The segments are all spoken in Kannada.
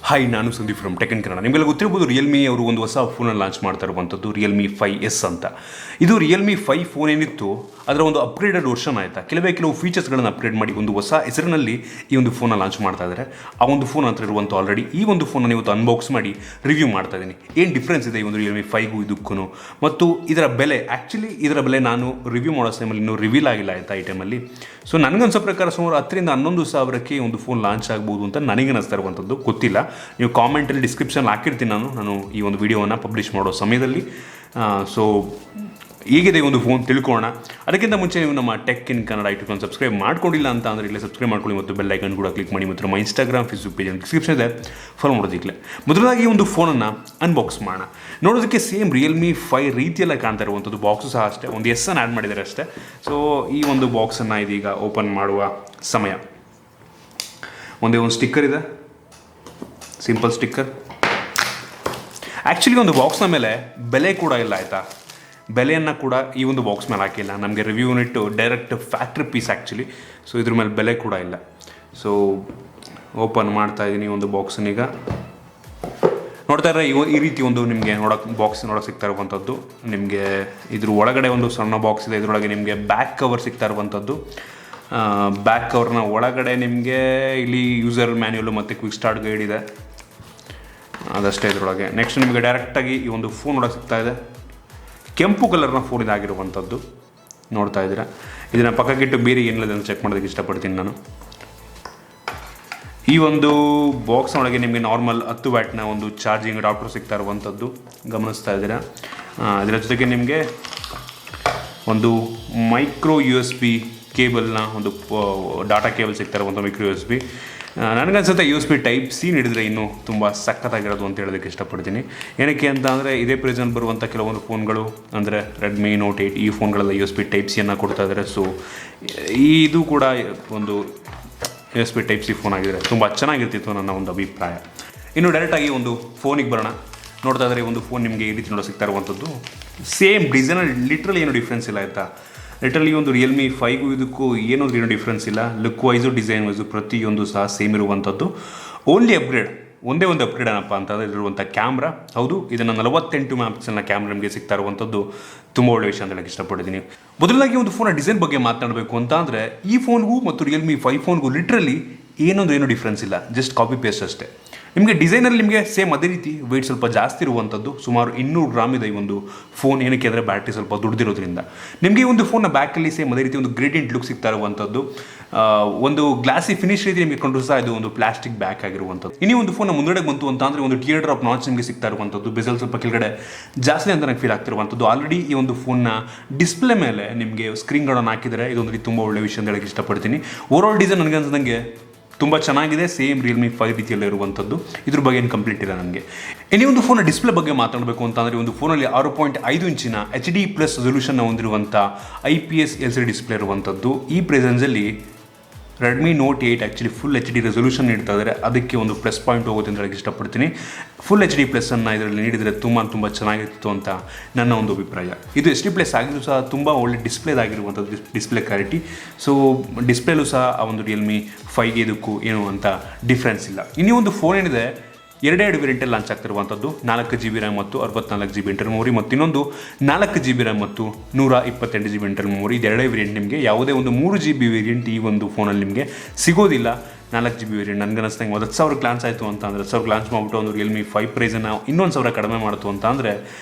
ಹಾಯ್, ನಾನು Sandeep from tech in Kannada. ನಿಮಗೆಲ್ಲ ಗೊತ್ತಿರ್ಬೋದು, ರಿಯಲ್ಮಿ ಅವರು ಒಂದು ಹೊಸ ಫೋನನ್ನು ಲಾಂಚ್ ಮಾಡ್ತಾ ಇರುವಂಥದ್ದು ರಿಯಲ್ಮಿ 5S ಅಂತ. ಇದು ರಿಯಲ್ಮಿ 5 ಫೋನ್ ಏನಿತ್ತು ಅದರ ಒಂದು ಅಪ್ಗ್ರೇಡೆಡ್ ವರ್ಷನ್ ಆಯಿತಾ, ಕೆಲವು ಫೀಚರ್ಸ್ಗಳನ್ನು ಅಪ್ಗ್ರೇಡ್ ಮಾಡಿ ಒಂದು ಹೊಸ ಹೆಸರಿನಲ್ಲಿ ಈ ಒಂದು ಫೋನ ಲಾಂಚ್ ಮಾಡ್ತಾ ಇದ್ದಾರೆ. ಆ ಒಂದು ಫೋನ್ ಹತ್ರ ಇರುವಂಥ ಆಲ್ರೆಡಿ ಈ ಒಂದು ಫೋನನ್ನು ಇವತ್ತು ಅನ್ಬಾಕ್ಸ್ ಮಾಡಿ ರಿವ್ಯೂ ಮಾಡ್ತಾ ಇದ್ದೀನಿ. ಏನು ಡಿಫ್ರೆನ್ಸ್ ಇದೆ ಈ ಒಂದು ರಿಯಲ್ಮಿ 5ಗೂ ಇದಕ್ಕೂ, ಮತ್ತು ಇದರ ಬೆಲೆ, ಆ್ಯಕ್ಚುಲಿ ಇದರ ಬೆಲೆ ನಾನು ರಿವ್ಯೂ ಮಾಡೋ ಟೈಮಲ್ಲಿ ಇನ್ನೂ ರಿವೀಲ್ ಆಗಿಲ್ಲ ಆಯಿತಾ ಈ ಟೈಮಲ್ಲಿ. ಸೊ ನನಗನ್ಸೋ ಪ್ರಕಾರ ಸುಮಾರು 10,000 to 11,000ಕ್ಕೆ ಒಂದು ಫೋನ್ ಲಾಂಚ್ ಆಗ್ಬೋದು ಅಂತ ನನಗೆ ಅನ್ನಿಸ್ತಾ ಇರುವಂಥದ್ದು. ಗೊತ್ತಿಲ್ಲ, ನೀವು ಕಾಮೆಂಟಲ್ಲಿ ಡಿಸ್ಕ್ರಿಪ್ಷನ್ ಹಾಕಿರ್ತೀನಿ ನಾನು ಈ ಒಂದು ವಿಡಿಯೋವನ್ನು ಪಬ್ಲಿಷ್ ಮಾಡೋ ಸಮಯದಲ್ಲಿ. ಸೊ ಹೇಗಿದೆ ಒಂದು ಫೋನ್ ತಿಳ್ಕೊಳ್ಳೋಣ. ಅದಕ್ಕಿಂತ ಮುಂಚೆ ನೀವು ನಮ್ಮ tech in Kannada YouTube subscribe ಮಾಡ್ಕೊಂಡಿಲ್ಲ ಅಂತ ಅಂದರೆ ಇಲ್ಲೇ ಸಬ್ಸ್ಕ್ರೈಬ್ ಮಾಡ್ಕೊಳ್ಳಿ ಮತ್ತು ಬೆಲ್ ಐಕನ್ ಕೂಡ ಕ್ಲಿಕ್ ಮಾಡಿ. ಮತ್ತು ನಮ್ಮ ಇನ್ಸ್ಟಾಗ್ರಾಮ್, ಫೇಸ್ಬುಕ್ ಪೇಜ್ ಡಿಸ್ಕ್ರಿಪ್ಷನ್ ಇದೆ, ಫಾಲೋ ಮಾಡೋದಕ್ಕೆ. ಮೊದಲಾಗಿ ಈ ಒಂದು ಫೋನನ್ನು ಅನ್ಬಾಕ್ಸ್ ಮಾಡೋಣ. ನೋಡೋದಕ್ಕೆ ಸೇಮ್ ರಿಯಲ್ಮಿ 5 ರೀತಿಯೆಲ್ಲ ಕಾಣ್ತಾ ಇರುವಂಥದ್ದು. ಬಾಕ್ಸು ಸಹ ಅಷ್ಟೇ, ಒಂದು ಎಸ್ಸನ್ನು ಆ್ಯಡ್ ಮಾಡಿದ್ದಾರೆ ಅಷ್ಟೇ. ಸೊ ಈ ಒಂದು ಬಾಕ್ಸನ್ನು ಇದೀಗ ಓಪನ್ ಮಾಡುವ ಸಮಯ. ಒಂದೇ ಒಂದು ಸ್ಟಿಕ್ಕರ್ ಇದೆ, ಸಿಂಪಲ್ ಸ್ಟಿಕ್ಕರ್. ಆ್ಯಕ್ಚುಲಿ ಒಂದು ಬಾಕ್ಸ್ನ ಮೇಲೆ ಬೆಲೆ ಕೂಡ ಇಲ್ಲ ಆಯಿತಾ, ಬೆಲೆಯನ್ನು ಕೂಡ ಈ ಒಂದು ಬಾಕ್ಸ್ ಮೇಲೆ ಹಾಕಿಲ್ಲ. ನಮಗೆ review unit direct factory piece actually. So ಇದ್ರ ಮೇಲೆ ಬೆಲೆ ಕೂಡ ಇಲ್ಲ. ಸೊ ಓಪನ್ ಮಾಡ್ತಾ ಇದ್ದೀನಿ ಒಂದು ಬಾಕ್ಸನ್ನೀಗ. ನೋಡ್ತಾ ಇದ್ರೆ ಈ ರೀತಿ ಒಂದು ನಿಮಗೆ ನೋಡೋಕೆ ಸಿಗ್ತಾ ಇರುವಂಥದ್ದು. ನಿಮಗೆ ಇದ್ರ ಒಳಗಡೆ ಒಂದು ಸಣ್ಣ ಬಾಕ್ಸ್ ಇದೆ. ಇದರೊಳಗೆ ನಿಮಗೆ ಬ್ಯಾಕ್ ಕವರ್ ಸಿಗ್ತಾ ಇರುವಂಥದ್ದು. ಬ್ಯಾಕ್ ಕವರ್ನ ಒಳಗಡೆ ನಿಮಗೆ ಇಲ್ಲಿ ಯೂಸರ್ ಮ್ಯಾನ್ಯುವಲ್ ಮತ್ತು ಕ್ವಿಕ್ ಸ್ಟಾರ್ಟ್ ಗೈಡ್ ಇದೆ, ಅದಷ್ಟೇ ಇದರೊಳಗೆ. ನೆಕ್ಸ್ಟ್ ನಿಮಗೆ ಡೈರೆಕ್ಟಾಗಿ ಈ ಒಂದು ಫೋನ್ ಒಳಗೆ ಸಿಗ್ತಾ ಇದೆ. ಕೆಂಪು ಕಲರ್ನ ಫೋನ್ ಇದಾಗಿರುವಂಥದ್ದು ನೋಡ್ತಾ ಇದ್ದೀರಾ. ಇದನ್ನು ಪಕ್ಕಕ್ಕಿಟ್ಟು ಬೇರೆ ಏನಿಲ್ಲ ಅಂತ ಚೆಕ್ ಮಾಡೋದಕ್ಕೆ ಇಷ್ಟಪಡ್ತೀನಿ ನಾನು. ಈ ಒಂದು ಬಾಕ್ಸ್ ಒಳಗೆ ನಿಮಗೆ ನಾರ್ಮಲ್ 10 ವ್ಯಾಟ್ನ ಒಂದು ಚಾರ್ಜಿಂಗ್ ಅಡಾಪ್ಟರ್ ಸಿಗ್ತಾ ಇರುವಂಥದ್ದು ಗಮನಿಸ್ತಾ ಇದ್ದೀರಾ. ಇದರ ಜೊತೆಗೆ ನಿಮಗೆ ಒಂದು ಮೈಕ್ರೋ USB ಕೇಬಲ್ನ ಒಂದು ಡಾಟಾ ಕೇಬಲ್ ಸಿಗ್ತಾ ಇರುವಂಥ ಮೈಕ್ರೋ USB. ನನಗನ್ಸುತ್ತೆ USB Type-C ಹಿಡಿದ್ರೆ ಇನ್ನೂ ತುಂಬ ಸಖತ್ತಾಗಿರೋದು ಅಂತ ಹೇಳೋದಕ್ಕೆ ಇಷ್ಟಪಡ್ತೀನಿ. ಏನಕ್ಕೆ ಅಂತ ಅಂದರೆ ಇದೇ ಪ್ರೈಸಲ್ಲಿ ಬರುವಂಥ ಕೆಲವೊಂದು ಫೋನ್ಗಳು ಅಂದರೆ ರೆಡ್ಮಿ ನೋಟ್ 8 ಈ ಫೋನ್ಗಳೆಲ್ಲ USB Type-Cಯನ್ನು ಕೊಡ್ತಾ ಇದ್ದಾರೆ. ಸೊ ಇದು ಕೂಡ ಒಂದು USB Type-C ಫೋನ್ ಆಗಿದ್ರೆ ತುಂಬ ಚೆನ್ನಾಗಿರ್ತಿತ್ತು ನನ್ನ ಒಂದು ಅಭಿಪ್ರಾಯ. ಇನ್ನು ಡೈರೆಕ್ಟಾಗಿ ಒಂದು ಫೋನಿಗೆ ಬರೋಣ. ನೋಡ್ತಾ ಇದ್ದಾರೆ, ಒಂದು ಫೋನ್ ನಿಮಗೆ ಈ ರೀತಿ ನೋಡೋ ಸಿಗ್ತಾ ಇರುವಂಥದ್ದು. ಸೇಮ್ ಡಿಸೈನಲ್ಲಿ ಲಿಟ್ರಲಿ ಏನು ಡಿಫ್ರೆನ್ಸ್ ಇಲ್ಲ ಆಯಿತಾ. ಲಿಟ್ರಲಿ ಒಂದು ರಿಯಲ್ಮಿ 5ಗೂ ಇದಕ್ಕೂ ಏನೋ ಡಿಫ್ರೆನ್ಸ್ ಇಲ್ಲ. ಲುಕ್ ವೈಸು, ಡಿಸೈನ್ ವೈಸು ಪ್ರತಿಯೊಂದು ಸಹ ಸೇಮ್ ಇರುವಂಥದ್ದು. ಓನ್ಲಿ ಅಪ್ಗ್ರೇಡ್, ಒಂದೇ ಒಂದು ಅಪ್ಗ್ರೇಡ್ ಏನಪ್ಪ ಅಂತಂದರೆ ಇರುವಂಥ ಕ್ಯಾಮ್ರಾ. ಹೌದು, ಇದನ್ನು 48 MP ಕ್ಯಾಮ್ರಾ ನಿಮಗೆ ಸಿಗ್ತಾ ಇರುವಂಥದ್ದು ತುಂಬ ಒಳ್ಳೆಯ ವಿಷಯ ಅಂತ ಹೇಳಕ್ಕೆ ಇಷ್ಟಪಡ್ತೀನಿ. ಮೊದಲಾಗಿ ಒಂದು ಫೋನ ಡಿಸೈನ್ ಬಗ್ಗೆ ಮಾತನಾಡಬೇಕು ಅಂತ ಅಂದರೆ ಈ ಫೋನ್ಗೂ ಮತ್ತು ರಿಯಲ್ಮಿ 5 ಫೋನ್ಗೂ ಲಿಟ್ರಲಿ ಏನೋ ಡಿಫ್ರೆನ್ಸ್ ಇಲ್ಲ, ಜಸ್ಟ್ ಕಾಪಿ ಪೇಸ್ಟ್ ಅಷ್ಟೇ. ನಿಮಗೆ ಡಿಸೈನಲ್ಲಿ ನಿಮಗೆ ಸೇಮ್ ಅದೇ ರೀತಿ ವೆಯ್ಟ್ ಸ್ವಲ್ಪ ಜಾಸ್ತಿ ಇರುವಂಥದ್ದು. ಸುಮಾರು 200 ಗ್ರಾಮ್ ಇದೆ ಈ ಒಂದು ಫೋನ್. ಏನಕ್ಕೆ ಅಂದರೆ ಬ್ಯಾಟ್ರಿ ಸ್ವಲ್ಪ ದುಡ್ದಿರೋದ್ರಿಂದ. ನಿಮಗೆ ಈ ಒಂದು ಫೋನ್ನ ಬ್ಯಾಕಲ್ಲಿ ಸೇಮ್ ಅದೇ ರೀತಿ ಒಂದು ಗ್ರೇಡಿಯಂಟ್ ಲುಕ್ ಸಿಗ್ತಾ ಇರುವಂಥದ್ದು. ಒಂದು ಗ್ಲಾಸಿ ಫಿನಿಶ್ ರೀತಿ ನಿಮಗೆ ಕೊಂಡ್ರು ಸಹ ಇದು ಒಂದು ಪ್ಲಾಸ್ಟಿಕ್ ಬ್ಯಾಕ್ ಆಗಿರುವಂಥದ್ದು. ಇನ್ನೂ ಒಂದು ಫೋನ್ ಮುಂದಡೆ ಬಂತು ಅಂತ ಅಂದರೆ ಒಂದು ಟಿಯರ್ ಡ್ರಾಪ್ ನಾಚ್ ನಿಮಗೆ ಸಿಗ್ತಾ ಇರುವಂಥದ್ದು. ಬೆಸಲ್ ಸ್ವಲ್ಪ ಕೆಳಗಡೆ ಜಾಸ್ತಿ ಅಂತ ನನಗೆ ಫೀಲ್ ಆಗ್ತಿರುವಂಥದ್ದು. ಆಲ್ರೆಡಿ ಈ ಒಂದು ಫೋನ್ನ ಡಿಸ್ಪ್ಲೇ ಮೇಲೆ ನಿಮಗೆ ಸ್ಕ್ರೀನ್ ಗಾರ್ಡನ್ನು ಹಾಕಿದರೆ ಇದೊಂದು ತುಂಬ ಒಳ್ಳೆಯ ವಿಷಯ ಅಂತ ಹೇಳಕ್ಕೆ ಇಷ್ಟಪಡ್ತೀನಿ. ಓವರಾಲ್ ಡಿಸೈನ್ ನನಗೆ ಅನ್ಸದಂಗೆ ತುಂಬ ಚೆನ್ನಾಗಿದೆ. ಸೇಮ್ ರಿಯಲ್ಮಿ 5 ರೀತಿಯಲ್ಲೇ ಇರುವಂಥದ್ದು. ಇದ್ರ ಬಗ್ಗೆ ಏನು ಕಂಪ್ಲೀಟ್ ಇಲ್ಲ ನನಗೆ. ಇನ್ನೇ ಒಂದು ಫೋನ ಡಿಸ್ಪ್ಲೇ ಬಗ್ಗೆ ಮಾತಾಡಬೇಕು ಅಂತಂದರೆ ಒಂದು ಫೋನಲ್ಲಿ 6.5 ಇಂಚಿನ HD+ ರೆಸಲ್ಯೂಷನ್ನ ಹೊಂದಿರುವಂಥ IPS LCD ಡಿಸ್ಪ್ಲೇ ಇರುವಂಥದ್ದು. ಈ ಪ್ರೆಸೆನ್ಸಲ್ಲಿ Redmi Note 8 actually full HD resolution ನೀಡ್ತಾ ಇದ್ದಾರೆ. ಅದಕ್ಕೆ ಒಂದು ಪ್ಲಸ್ ಪಾಯಿಂಟ್ ಹೋಗುತ್ತೆ ಅಂತ ಹೇಳಕ್ಕೆ ಇಷ್ಟಪಡ್ತೀನಿ. ಫುಲ್ HD+ ಇದರಲ್ಲಿ ನೀಡಿದರೆ ತುಂಬ ಚೆನ್ನಾಗಿತ್ತು ಅಂತ ನನ್ನ ಒಂದು ಅಭಿಪ್ರಾಯ. ಇದು HD+ ಆಗಿದ್ದು ಸಹ ತುಂಬ ಒಳ್ಳೆ ಡಿಸ್ಪ್ಲೇದಾಗಿರುವಂಥದ್ದು, ಡಿಸ್ಪ್ಲೇ ಕ್ಲಾರಿಟಿ. ಸೊ ಡಿಸ್ಪ್ಲೇಲೂ ಸಹ ಆ ಒಂದು ರಿಯಲ್ಮಿ 5ಗೆ ಇದಕ್ಕೂ ಏನು ಅಂತ ಡಿಫ್ರೆನ್ಸ್ ಇಲ್ಲ. ಇನ್ನೂ ಒಂದು ಫೋನ್ ಏನಿದೆ, ಎರಡೆರಡು ವೇರಿಯಂಟಲ್ಲಿ ಲಾಂಚ್ ಆಗ್ತಿರುವಂಥದ್ದು. 4GB RAM ಮತ್ತು 64GB ಇಂಟರ್ನಲ್ ಮೆಮೊರಿ, ಮತ್ತು ಇನ್ನೊಂದು 4GB RAM ಮತ್ತು 128GB ಇಂಟರ್ನಲ್ ಮೆಮೊರಿ. ಇದು ಎರಡೇ ವೇರಿಯಂಟ್. ನಿಮಗೆ ಯಾವುದೇ ಒಂದು 3GB ವೇರಿಯಂಟ್ ಈ ಒಂದು ಫೋನಲ್ಲಿ ನಿಮಗೆ ಸಿಗೋದಿಲ್ಲ. 4GB ವೇರಿಯಂಟ್ ನನಗೆ ಅನ್ನಿಸ್ದಂಗೆ 10,000 ಲಾಂಚ್ ಆಯಿತು ಅಂತ ಅಂದರೆ 10,000 ಲಾಂಚ್ ಮಾಡಿಬಿಟ್ಟು ಒಂದು ರಿಯಲ್ಮಿ 5 ಪ್ರೈಸನ್ನು 1,000 ಕಡಿಮೆ ಮಾಡ್ತು ಅಂತ ಅಂದರೆ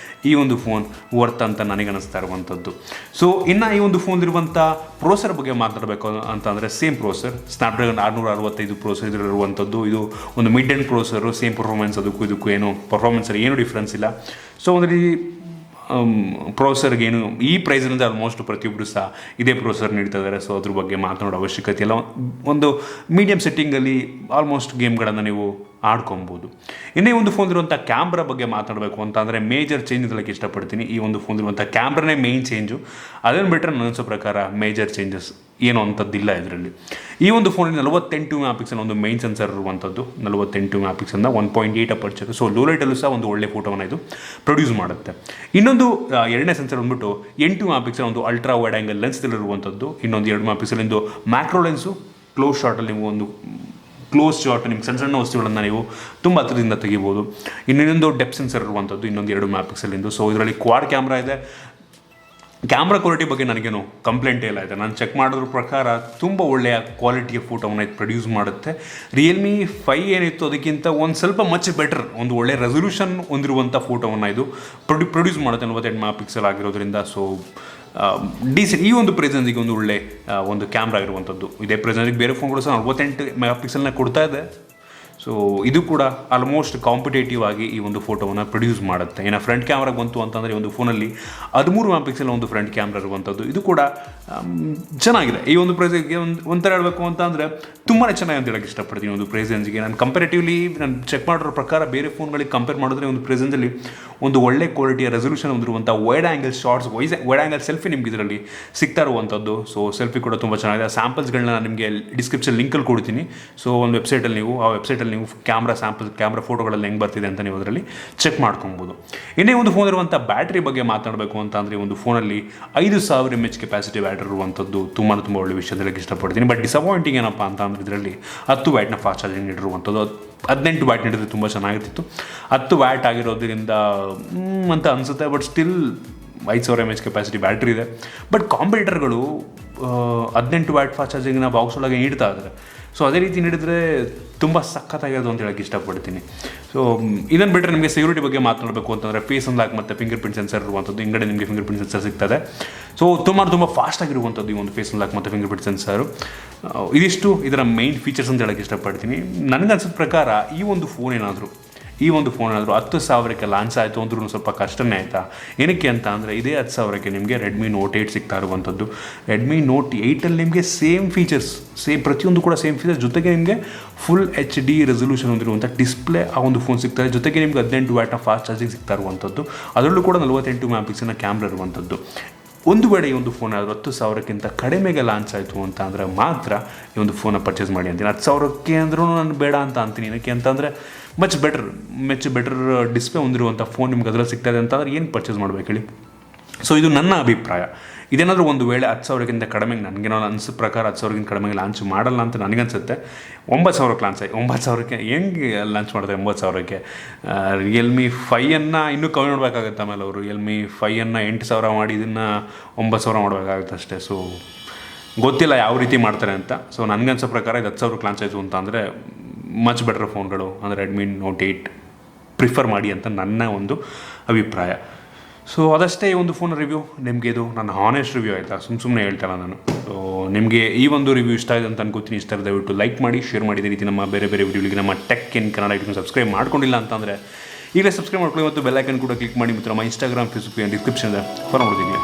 ಈ ಒಂದು ಫೋನ್ ವರ್ತ್ ಅಂತ ನನಗೆ ಅನ್ನಿಸ್ತಾ ಇರುವಂಥದ್ದು. ಸೊ ಇನ್ನು ಈ ಒಂದು ಫೋನ್ದಿರುವಂಥ ಪ್ರೋಸೆಸರ್ ಬಗ್ಗೆ ಮಾತಾಡಬೇಕು ಅಂತಂದರೆ ಸೇಮ್ ಪ್ರೋಸೆಸರ್ ಸ್ನ್ಯಾಪ್ಡ್ರ್ಯಾಗನ್ 665 ಪ್ರೋಸೆಸರ್ ಇದರಲ್ಲಿರುವಂಥದ್ದು. ಇದು ಒಂದು ಮಿಡ್ ಎಂಡ್ ಪ್ರೋಸೆಸರು. ಸೇಮ್ ಪರ್ಫಾರ್ಮೆನ್ಸ್, ಇದಕ್ಕೂ ಏನು ಪರ್ಫಾರ್ಮೆನ್ಸಲ್ಲಿ ಏನೂ ಡಿಫ್ರೆನ್ಸ್ ಇಲ್ಲ. ಸೊ ಒಂದು ಪ್ರೋಸೆಸರ್ಗೆ ಏನು ಈ ಪ್ರೈಸ್ನಿಂದ ಆಲ್ಮೋಸ್ಟ್ ಪ್ರತಿಯೊಬ್ಬರು ಸಹ ಇದೇ ಪ್ರೋಸೆಸರ್ ನೀಡ್ತಾ ಇದ್ದಾರೆ. ಸೊ ಅದ್ರ ಬಗ್ಗೆ ಮಾತನಾಡೋ ಅವಶ್ಯಕತೆ ಇಲ್ಲ. ಒಂದು ಮೀಡಿಯಮ್ ಸೆಟ್ಟಿಂಗಲ್ಲಿ ಆಲ್ಮೋಸ್ಟ್ ಗೇಮ್ಗಳನ್ನು ನೀವು ಆಡ್ಕೊಬೋದು. ಇನ್ನೇ ಒಂದು ಫೋನ್ ಇರುವಂಥ ಕ್ಯಾಮ್ರಾ ಬಗ್ಗೆ ಮಾತಾಡಬೇಕು ಅಂತ ಅಂದರೆ ಮೇಜರ್ ಚೇಂಜ್ ಹೇಳಕ್ಕೆ ಇಷ್ಟಪಡ್ತೀನಿ. ಈ ಒಂದು ಫೋನ್ ಇರುವಂಥ ಕ್ಯಾಮ್ರಾನೇ ಮೇಯ್ನ್ ಚೇಂಜು. ಅದನ್ನು ಬಿಟ್ಟರೆ ನನ್ನ ಅನಿಸೋ ಪ್ರಕಾರ ಮೇಜರ್ ಚೇಂಜಸ್ ಏನೋ ಅಂಥದ್ದಿಲ್ಲ ಇದರಲ್ಲಿ. ಈ ಒಂದು ಫೋನಲ್ಲಿ 48 MP ಒಂದು ಮೇನ್ ಸೆನ್ಸರ್ ಇರುವಂಥದ್ದು. 48 MP 1.8 ಅಪರ್ಚರ್. ಸೊ ಲೋ ಲೈಟಲ್ಲೂ ಸಹ ಒಂದು ಒಳ್ಳೆ ಫೋಟೋವನ್ನು ಇದು ಪ್ರೊಡ್ಯೂಸ್ ಮಾಡುತ್ತೆ. ಇನ್ನೊಂದು ಎರಡನೇ ಸೆನ್ಸರ್ ಬಂದ್ಬಿಟ್ಟು 8 MP ಒಂದು ಅಲ್ಟ್ರಾ ವೈಡ್ ಆ್ಯಂಗಲ್ ಲೆನ್ಸ್ದಲ್ಲಿರುವಂಥದ್ದು. ಇನ್ನೊಂದು 2 MP ಮ್ಯಾಕ್ರೋ ಲೆನ್ಸು ಕ್ಲೋಸ್ ಶಾರ್ಟಲ್ಲಿ ನೀವು ಒಂದು ಕ್ಲೋಸ್ ಶಾಟ್, ನಿಮ್ಗೆ ಸಣ್ಣ ಸಣ್ಣ ವಸ್ತುಗಳನ್ನು ನೀವು ತುಂಬ ಹತ್ರದಿಂದ ತೆಗಿಬೋದು. ಇನ್ನೊಂದು ಡೆಪ್ತ್ ಸೆನ್ಸರ್ ಇರುವಂಥದ್ದು, ಇನ್ನೊಂದು 2 ಮೆಗಾಪಿಕ್ಸೆಲಿಂದು. ಸೊ ಇದರಲ್ಲಿ ಕ್ವಾಡ್ ಕ್ಯಾಮ್ರಾ ಇದೆ. ಕ್ಯಾಮ್ರಾ ಕ್ವಾಲಿಟಿ ಬಗ್ಗೆ ನನಗೇನು ಕಂಪ್ಲೇಂಟೇ ಇಲ್ಲ ಇದೆ. ನಾನು ಚೆಕ್ ಮಾಡೋದ್ರ ಪ್ರಕಾರ ತುಂಬ ಒಳ್ಳೆಯ ಕ್ವಾಲಿಟಿಯ ಫೋಟೋವನ್ನು ಇದು ಪ್ರೊಡ್ಯೂಸ್ ಮಾಡುತ್ತೆ. ರಿಯಲ್ಮಿ 5 ಏನಿತ್ತು ಅದಕ್ಕಿಂತ ಒಂದು ಸ್ವಲ್ಪ ಮಚ್ ಬೆಟರ್, ಒಂದು ಒಳ್ಳೆ ರೆಸೊಲ್ಯೂಷನ್ ಹೊಂದಿರುವಂಥ ಫೋಟೋವನ್ನು ಇದು ಪ್ರೊಡ್ಯೂಸ್ ಮಾಡುತ್ತೆ 48 ಮೆಗಾಪಿಕ್ಸೆಲ್ ಆಗಿರೋದ್ರಿಂದ. ಸೊ ಡೀಸೆಂಟ್, ಈ ಒಂದು ಪ್ರೆಸೆನ್ಸಿಗೆ ಒಂದು ಒಳ್ಳೆ ಒಂದು ಕ್ಯಾಮ್ರಾ ಇರುವಂಥದ್ದು. ಇದೇ ಪ್ರೆಸೆನ್ಸಿಗೆ ಬೇರೆ ಫೋನ್ಗಳು ಸಹ 48 ಮೆಗಾಪಿಕ್ಸೆಲ್ನ ಕೊಡ್ತಾ ಇದೆ. ಸೊ ಇದು ಕೂಡ ಆಲ್ಮೋಸ್ಟ್ ಕಾಂಪಿಟೇಟಿವ್ ಆಗಿ ಈ ಒಂದು ಫೋಟೋವನ್ನು ಪ್ರೊಡ್ಯೂಸ್ ಮಾಡುತ್ತೆ. ಇನ್ನು ಫ್ರಂಟ್ ಕ್ಯಾಮ್ರಾಗೆ ಬಂತು ಅಂತಂದರೆ ಒಂದು ಫೋನಲ್ಲಿ 13 ಮೆಗಾಪಿಕ್ಸೆಲ್ ಒಂದು ಫ್ರಂಟ್ ಕ್ಯಾಮ್ರಾ ಇರುವಂಥದ್ದು. ಇದು ಕೂಡ ಚೆನ್ನಾಗಿದೆ. ಈ ಒಂದು ಪ್ರೈಸಿಗೆ ಒಂಥರ ಹೇಳಬೇಕು ಅಂತ ಅಂದರೆ ತುಂಬಾ ಚೆನ್ನಾಗಿ ಅಂತ ಹೇಳೋಕ್ಕೆ ಇಷ್ಟಪಡ್ತೀನಿ. ಒಂದು ಪ್ರೆಸೆನ್ಸ್ಗೆ ನಾನು ಕಂಪೇರೇಟಿವ್ಲಿ ನಾನು ಚೆಕ್ ಮಾಡಿರೋ ಪ್ರಕಾರ ಬೇರೆ ಫೋನ್ಗಳಿಗೆ ಕಂಪೇರ್ ಮಾಡಿದ್ರೆ ಒಂದು ಪ್ರೆಸೆನ್ಸಲ್ಲಿ ಒಂದು ಒಳ್ಳೆ ಕ್ವಾಲಿಟಿಯ ರೆಸೊಲ್ಯೂಷನ್ ಹೊಂದಿರುವಂಥ wide angle shorts, wide angle selfie ನಿಮ್ಗೆ ಇದರಲ್ಲಿ ಸಿಗ್ತಾ ಇರುವಂಥದ್ದು. ಸೊ ಸೆಲ್ಫಿ ಕೂಡ ತುಂಬ ಚೆನ್ನಾಗಿದೆ. ಸ್ಯಾಂಪಲ್ಸ್ಗಳನ್ನ ನಾನು ನಿಮಗೆ ಡಿಸ್ಕ್ರಿಪ್ಷನ್ ಲಿಂಕಲ್ಲಿ ಕೊಡ್ತೀನಿ. ಸೊ ಒಂದು ವೆಬ್ಸೈಟಲ್ಲಿ ನೀವು ಆ ವೆಬ್ಸೈಟಲ್ಲಿ ನೀವು ಕ್ಯಾಮ್ರಾ ಫೋಟೋಗಳಲ್ಲಿ ಹೆಂಗೆ ಬರ್ತಿದೆ ಅಂತ ನೀವು ಅದರಲ್ಲಿ ಚೆಕ್ ಮಾಡ್ಕೊಬೋದು. ಇನ್ನೇ ಒಂದು ಫೋನ್ ಇರುವಂಥ ಬ್ಯಾಟ್ರಿ ಬಗ್ಗೆ ಮಾತನಾಡಬೇಕು ಅಂತ ಅಂದರೆ ಒಂದು ಫೋನಲ್ಲಿ 5000 mAh ಕೆಪಾಸಿಟಿ ಬ್ಯಾಟ್ರಿ ಇರುವಂಥದ್ದು ತುಂಬ ಒಳ್ಳೆ ವಿಷಯ ಹೇಳಕ್ಕೆ ಇಷ್ಟಪಡ್ತೀನಿ. ಬಟ್ ಡಿಸಪಾಯಿಂಟಿಂಗ್ ಏನಪ್ಪ ಅಂತ ಅಂದರೆ ಇದರಲ್ಲಿ 10 ವ್ಯಾಟ್ನ ಫಾಸ್ಟ್ ಚಾರ್ಜಿಂಗ್ ನೀಡಿರುವಂಥದ್ದು. 18 ವ್ಯಾಟ್ ನೀಡಿದ್ರೆ ತುಂಬ ಚೆನ್ನಾಗಿರ್ತಿತ್ತು. 10 ವ್ಯಾಟ್ ಆಗಿರೋದ್ರಿಂದ ಅಂತ ಅನಿಸುತ್ತೆ. But still 5000 mAh capacity battery ಇದೆ. ಬಟ್ ಕಾಂಪಿಟೇಟರ್ಗಳು 18 ವ್ಯಾಟ್ ಫಾಸ್ಟ್ ಚಾರ್ಜಿಂಗ್ನ ಬಾಕ್ಸ್ ಒಳಗೆ ನೀಡ್ತಾ ಇದ್ದಾರೆ. ಸೊ ಅದೇ ರೀತಿ ನೀಡಿದರೆ ತುಂಬ ಸಖತ್ತಾಗಿರೋದು ಅಂತ ಹೇಳೋಕ್ಕೆ ಇಷ್ಟಪಡ್ತೀನಿ. ಸೊ ಇದನ್ನು ಬಿಟ್ಟರೆ ನಿಮಗೆ ಸೆಕ್ಯೂರಿಟಿ ಬಗ್ಗೆ ಮಾತನಾಡಬೇಕು ಅಂತಂದರೆ ಫೇಸ್ ಅನ್ಲಾಕ್ ಮತ್ತು ಫಿಂಗರ್ ಪ್ರಿಂಟ್ ಸೆನ್ಸರ್ ಇರುವಂಥದ್ದು. ಹಿಂಗಡೆ ನಿಮಗೆ ಫಿಂಗರ್ ಪ್ರಿಂಟ್ ಸೆನ್ಸರ್ ಸಿಗ್ತದೆ. ಸೊ ತುಂಬ ಫಾಸ್ಟಾಗಿರುವಂಥದ್ದು ಈ ಒಂದು ಫೇಸ್ ಅನ್ಲಾಕ್ ಮತ್ತು ಫಿಂಗರ್ ಪ್ರಿಂಟ್ ಸೆನ್ಸರು. ಇದಿಷ್ಟು ಇದರ ಮೈನ್ ಫೀಚರ್ಸ್ ಅಂತ ಹೇಳೋಕ್ಕೆ ಇಷ್ಟಪಡ್ತೀನಿ. ನನಗನ್ಸಿದ ಪ್ರಕಾರ ಈ ಒಂದು ಫೋನ್ ಏನಾದರೂ 10,000ಕ್ಕೆ ಲಾಂಚ್ ಆಯಿತು ಅಂದ್ರೂ ಸ್ವಲ್ಪ ಕಷ್ಟನೇ ಆಯಿತಾ. ಏನಕ್ಕೆ ಅಂತ ಅಂದರೆ ಇದೇ 10,000ಕ್ಕೆ ನಿಮಗೆ ರೆಡ್ಮಿ ನೋಟ್ 8 ಸಿಗ್ತಾ ಇರುವಂಥದ್ದು. ರೆಡ್ಮಿ ನೋಟ್ 8ಅಲ್ಲಿ ನಿಮಗೆ ಸೇಮ್ ಫೀಚರ್ಸ್, ಪ್ರತಿಯೊಂದು ಕೂಡ ಸೇಮ್ ಫೀಚರ್ಸ್, ಜೊತೆಗೆ ನಿಮಗೆ ಫುಲ್ HD ರೆಸೊಲ್ಯೂಷನ್ ಹೊಂದಿರುವಂಥ ಡಿಸ್ಪ್ಲೇ ಆ ಒಂದು ಫೋನ್ ಸಿಗ್ತದೆ. ಜೊತೆಗೆ ನಿಮಗೆ 18 ವ್ಯಾಟ್ನ ಫಾಸ್ಟ್ ಚಾರ್ಜಿಂಗ್ ಸಿಗ್ತಾ ಇರುವಂಥದ್ದು. ಅದರಲ್ಲೂ ಕೂಡ 48 ಮೆಗಾಪಿಕ್ಸೆಲ್ನ ಕ್ಯಾಮ್ರಾ ಇರುವಂಥದ್ದು. ಒಂದು ವೇಳೆ ಈ ಒಂದು ಫೋನ್ ಆದರೂ 10,000ಕ್ಕಿಂತ ಕಡಿಮೆಗೆ ಲಾಂಚ್ ಆಯಿತು ಅಂತ ಅಂದರೆ ಮಾತ್ರ ಈ ಒಂದು ಫೋನ ಪರ್ಚೇಸ್ ಮಾಡಿ ಅಂತೀನಿ. 10,000ಕ್ಕೆ ಅಂದ್ರೂ ನಾನು ಬೇಡ ಅಂತ ಅಂತೀನಿ. ಏನಕ್ಕೆ ಅಂತಂದರೆ ಮಚ್ ಬೆಟರ್ ಡಿಸ್ಪ್ಲೇ ಹೊಂದಿರುವಂಥ ಫೋನ್ ನಿಮ್ಗೆ ಅದರಲ್ಲಿ ಸಿಗ್ತಾಯಿದೆ ಅಂತಂದರೆ ಏನು ಪರ್ಚೇಸ್ ಮಾಡಬೇಕು ಹೇಳಿ. ಸೊ ಇದು ನನ್ನ ಅಭಿಪ್ರಾಯ. ಇದೇನಾದರೂ ಒಂದು ವೇಳೆ 10,000ಕ್ಕಿಂತ ಕಡಿಮೆಗೆ ನನಗೇನೋ ಅನಿಸಿದ ಪ್ರಕಾರ 10,000ಕ್ಕಿಂತ ಕಡಿಮೆಗೆ ಲಾಂಚ್ ಮಾಡಲ್ಲ ಅಂತ ನನಗನ್ಸುತ್ತೆ. 9,000ಕ್ಕೆ ಲಾಂಚ್ ಆಗಿ 9,000ಕ್ಕೆ ಹೆಂಗೆ ಲಾಂಚ್ ಮಾಡ್ತಾರೆ 9,000ಕ್ಕೆ? ರಿಯಲ್ಮಿ 5ಅನ್ನು ಇನ್ನೂ ಕಮ್ಮಿ ಮಾಡಬೇಕಾಗುತ್ತೆ. ಆಮೇಲೆ ಅವರು ರಿಯಲ್ಮಿ 5ಅನ್ನು 8,000 ಮಾಡಿ ಇದನ್ನು 9,000 ಮಾಡಬೇಕಾಗುತ್ತೆ ಅಷ್ಟೇ. ಸೊ ಗೊತ್ತಿಲ್ಲ ಯಾವ ರೀತಿ ಮಾಡ್ತಾರೆ ಅಂತ. ಸೊ ನನಗನ್ಸೋ ಪ್ರಕಾರ ಇದು 10,000ಕ್ಕೆ ಲಾಂಚ್ ಆಯಿತು ಅಂತ ಅಂದರೆ ಮಚ್ ಬೆಟರ್ ಫೋನ್ಗಳು ಅಂದರೆ ರೆಡ್ಮಿ ನೋಟ್ 8 ಪ್ರಿಫರ್ ಮಾಡಿ ಅಂತ ನನ್ನ ಒಂದು ಅಭಿಪ್ರಾಯ. ಸೊ ಅದಷ್ಟೇ ಈ ಒಂದು ಫೋನ್ ರಿವ್ಯೂ. ನಿಮಗೆ ಇದು ನನ್ನ ಹಾನೆಸ್ಟ್ ರಿವ್ಯೂ ಆಯಿತಾ, ಸುಮ್ಮನೆ ಹೇಳ್ತಾಯಿಲ್ಲ ನಾನು. ಸೊ ನಿಮಗೆ ಈ ಒಂದು ರಿವ್ಯೂ ಇಷ್ಟ ಆಗಿದೆ ಅಂತ ಅನ್ಕೋತೀನಿ. ಇಷ್ಟ ದಯವಿಟ್ಟು ಲೈಕ್ ಮಾಡಿ, ಶೇರ್ ಮಾಡಿ. ಇದೇ ರೀತಿ ನಮ್ಮ ಬೇರೆ ವಿಡಿಯೋಗಳಿಗೆ ನಮ್ಮ tech in Kannada YouTube subscribe ಮಾಡ್ಕೊಂಡಿಲ್ಲ ಅಂತಂದರೆ ಈಗಲೇ ಸಬ್ಸ್ಕ್ರೈಬ್ ಮಾಡ್ಕೊಳ್ಳಿ ಮತ್ತು ಬೆಲ್ ಐಕನ್ ಕೂಡ ಕ್ಲಿಕ್ ಮಾಡಿ. ಮತ್ತು ನಮ್ಮ ಇನ್ಸ್ಟಾಗ್ರಾಮ್, ಫೇಸ್ಬುಕ್ ಡಿಸ್ಕ್ರಿಪ್ಷನ್ ಇದೆ, ಫಾಲೋ ಮಾಡ್ತೀನಿ.